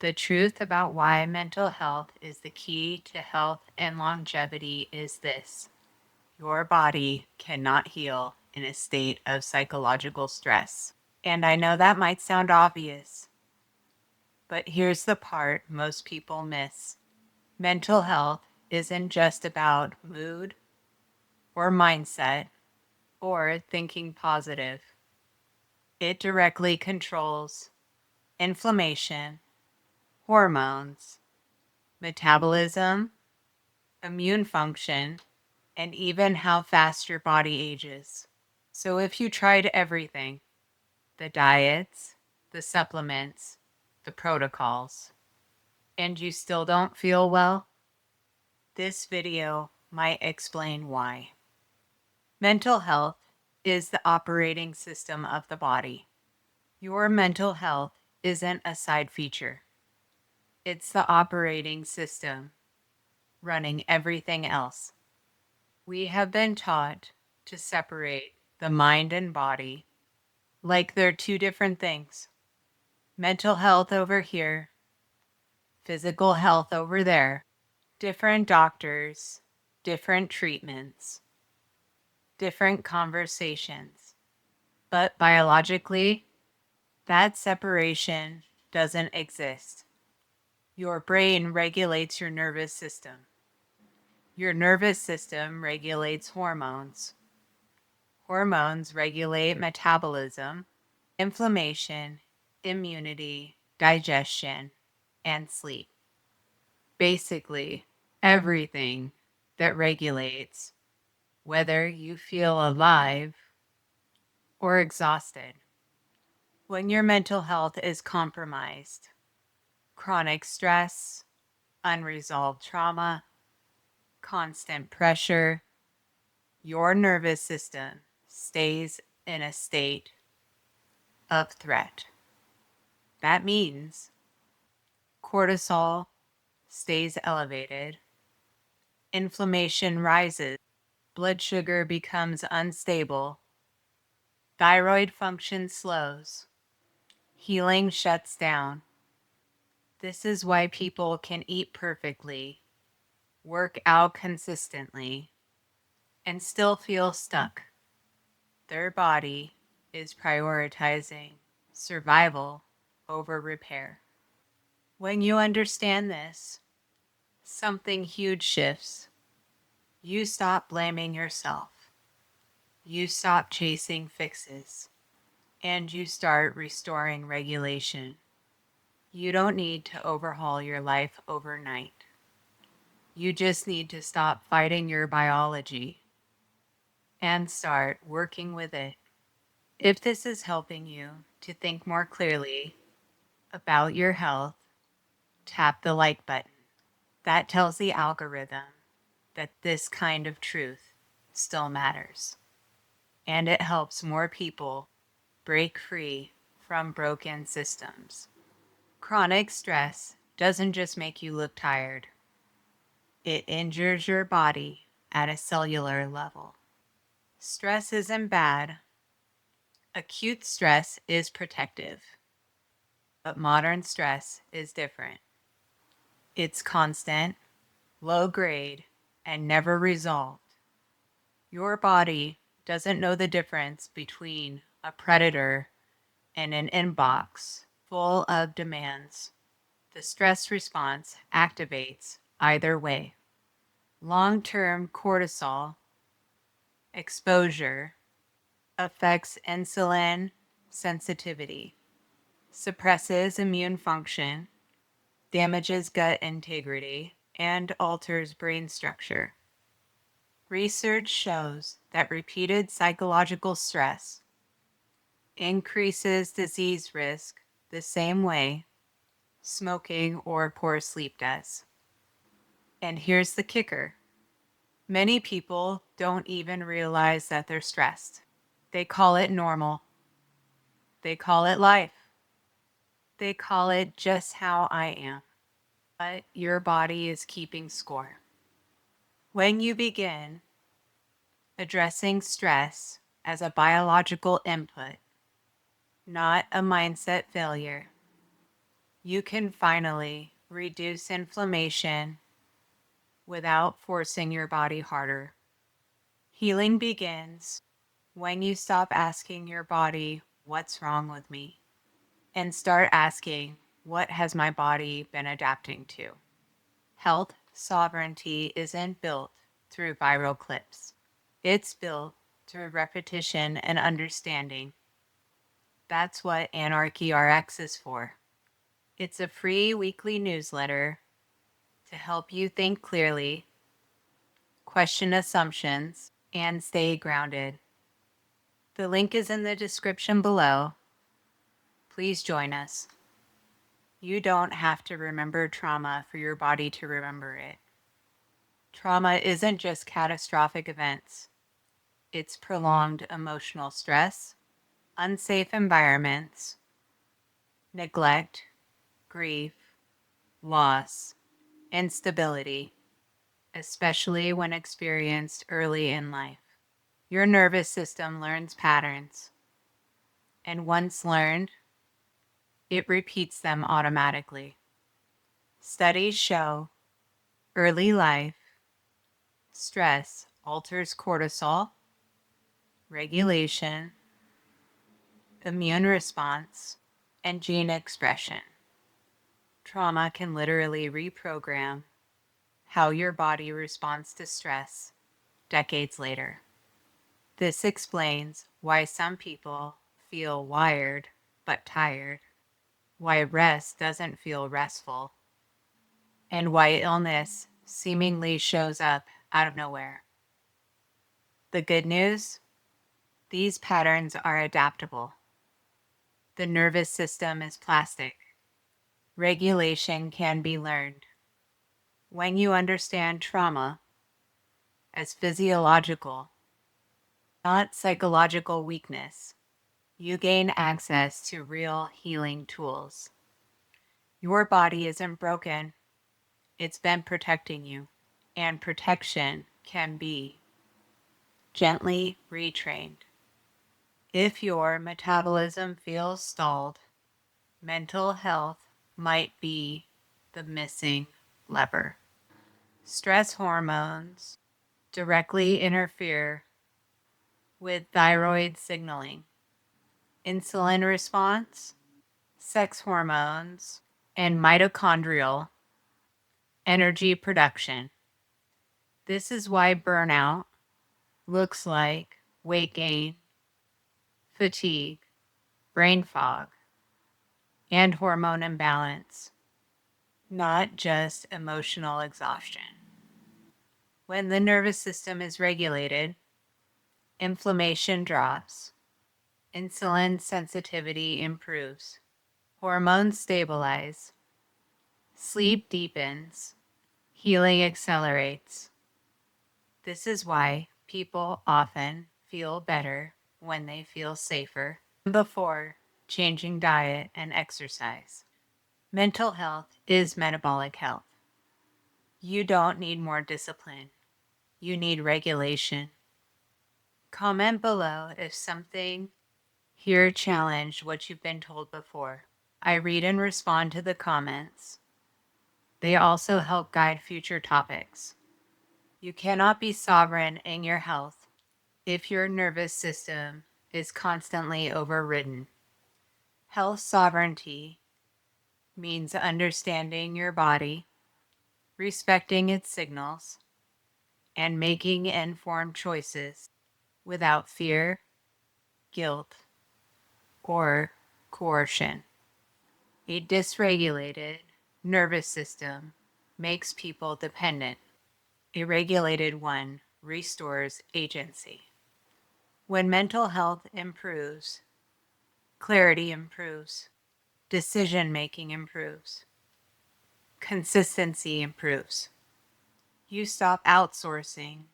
The truth about why mental health is the key to health and longevity is this: your body cannot heal in a state of psychological stress. And I know that might sound obvious, but here's the part most people miss. Mental health isn't just about mood or mindset or thinking positive. It directly controls inflammation, hormones, metabolism, immune function, and even how fast your body ages. So if you tried everything, the diets, the supplements, the protocols, and you still don't feel well, this video might explain why. Mental health is the operating system of the body. Your mental health isn't a side feature. It's the operating system running everything else. We have been taught to separate the mind and body like they're two different things. Mental health over here, physical health over there. Different doctors, different treatments, different conversations. But biologically, that separation doesn't exist. Your brain regulates your nervous system. Your nervous system regulates hormones. Hormones regulate metabolism, inflammation, immunity, digestion, and sleep. Basically, everything that regulates whether you feel alive or exhausted. When your mental health is compromised, chronic stress, unresolved trauma, constant pressure, your nervous system stays in a state of threat. That means cortisol stays elevated, inflammation rises, blood sugar becomes unstable, thyroid function slows, healing shuts down. This is why people can eat perfectly, work out consistently, and still feel stuck. Their body is prioritizing survival over repair. When you understand this, something huge shifts. You stop blaming yourself. You stop chasing fixes. And you start restoring regulation. You don't need to overhaul your life overnight. You just need to stop fighting your biology and start working with it. If this is helping you to think more clearly about your health, tap the like button. That tells the algorithm that this kind of truth still matters. And it helps more people break free from broken systems. Chronic stress doesn't just make you look tired. It injures your body at a cellular level. Stress isn't bad. Acute stress is protective. But modern stress is different. It's constant, low grade, and never resolved. Your body doesn't know the difference between a predator and an inbox full of demands. The stress response activates either way. Long-term cortisol exposure affects insulin sensitivity, suppresses immune function, damages gut integrity, and alters brain structure. Research shows that repeated psychological stress increases disease risk the same way smoking or poor sleep does. And here's the kicker: many people don't even realize that they're stressed. They call it normal. They call it life. They call it just how I am. But your body is keeping score. When you begin addressing stress as a biological input, not a mindset failure, You can finally reduce inflammation without forcing your body harder. Healing begins when you stop asking your body, "What's wrong with me?" and start asking, "What has my body been adapting to?" Health sovereignty isn't built through viral clips, it's built through repetition and understanding. That's what Anarchy RX is for. It's a free weekly newsletter to help you think clearly, question assumptions, and stay grounded. The link is in the description below. Please join us. You don't have to remember trauma for your body to remember it. Trauma isn't just catastrophic events, it's prolonged emotional stress, unsafe environments, neglect, grief, loss, instability, especially when experienced early in life. Your nervous system learns patterns, and once learned, it repeats them automatically. Studies show early life stress alters cortisol, regulation, immune response, and gene expression. Trauma can literally reprogram how your body responds to stress decades later. This explains why some people feel wired but tired, why rest doesn't feel restful, and why illness seemingly shows up out of nowhere. The good news? These patterns are adaptable. The nervous system is plastic. Regulation can be learned. When you understand trauma as physiological, not psychological weakness, you gain access to real healing tools. Your body isn't broken, it's been protecting you, and protection can be gently retrained. If your metabolism feels stalled, mental health might be the missing lever. Stress hormones directly interfere with thyroid signaling, insulin response, sex hormones, and mitochondrial energy production. This is why burnout looks like weight gain, fatigue, brain fog, and hormone imbalance, not just emotional exhaustion. When the nervous system is regulated, inflammation drops, insulin sensitivity improves, hormones stabilize, sleep deepens, healing accelerates. This is why people often feel better when they feel safer before changing diet and exercise. Mental health is metabolic health. You don't need more discipline. You need regulation. Comment below if something here challenged what you've been told before. I read and respond to the comments. They also help guide future topics. You cannot be sovereign in your health if your nervous system is constantly overridden. Health sovereignty means understanding your body, respecting its signals, and making informed choices without fear, guilt, or coercion. A dysregulated nervous system makes people dependent. A regulated one restores agency. When mental health improves, clarity improves, decision making improves, consistency improves. You stop outsourcing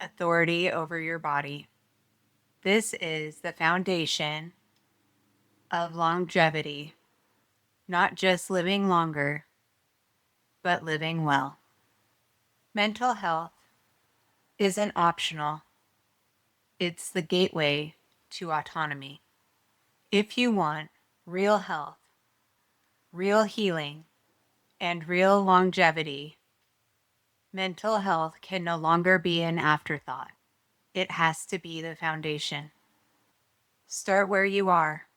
authority over your body. This is the foundation of longevity, not just living longer, but living well. Mental health isn't optional, it's the gateway to autonomy. If you want real health, real healing, and real longevity, mental health can no longer be an afterthought. It has to be the foundation. Start where you are.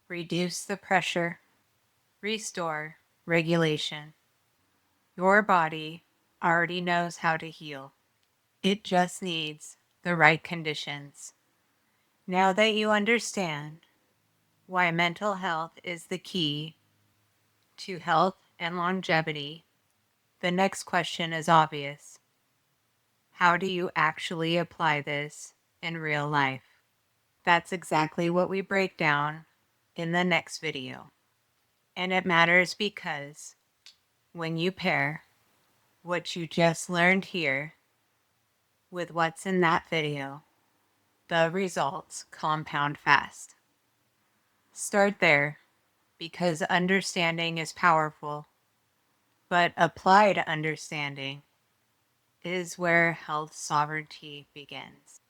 Reduce the pressure. Restore regulation. Your body already knows how to heal. It just needs the right conditions. Now that you understand why mental health is the key to health and longevity, the next question is obvious. How do you actually apply this in real life? That's exactly what we break down in the next video. And it matters because when you pair what you just learned here with what's in that video, the results compound fast. Start there because understanding is powerful, but applied understanding is where health sovereignty begins.